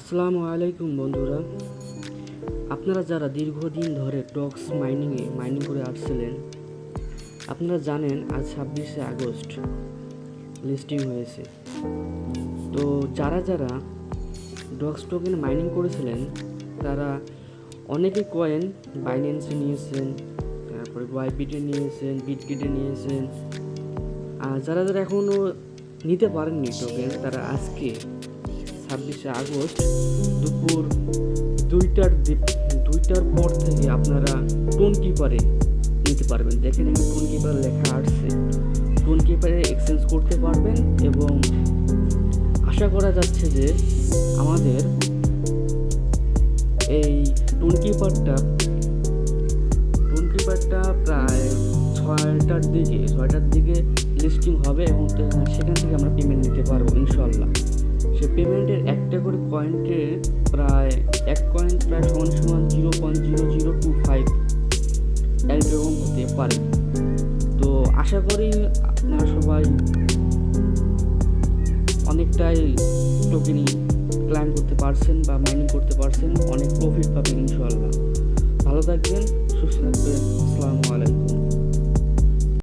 আসসালামু আলাইকুম বন্ধুরা, আপনারা যারা দীর্ঘদিন ধরে টক্স মাইনিং করে আসছিলেন, আপনারা জানেন আজ 26শে আগস্ট লিস্টিং হয়েছে। তো যারা যারা ডক্স টোকেন মাইনিং করেছিলেন তারা অনেকে কয়েন বাইন্যান্সে নিয়েছেন, তারপরে ওয়াইবিটে নিয়েছেন, বিটগেটে নিয়েছেন। আর যারা যারা এখনও নিতে পারেননি টোকেন, তারা আজকে 26শে আগস্ট দুপুর দুইটার পর থেকে আপনারা টোন কিপারে নিতে পারবেন। দেখেন এখানে টোন কিপার লেখা আসছে, টোন কিপারে এক্সচেঞ্জ করতে পারবেন এবং আশা করা যাচ্ছে যে আমাদের এই টোন কিপারটা প্রায় ছয়টার দিকে লিস্টিং হবে এবং সেখান থেকে আমরা পেমেন্ট নিতে পারবো ইনশাল্লাহ। সে পেমেন্টের একটা করে কয়েন্টে প্রায় এক কয়েন প্রায় সমান 0.0025 এরকম হতে পারে। তো আশা করি আপনারা সবাই অনেকটাই টোকেনই ক্লাইম করতে পারছেন বা মাইনিং করতে পারছেন, অনেক প্রফিট পাবেন।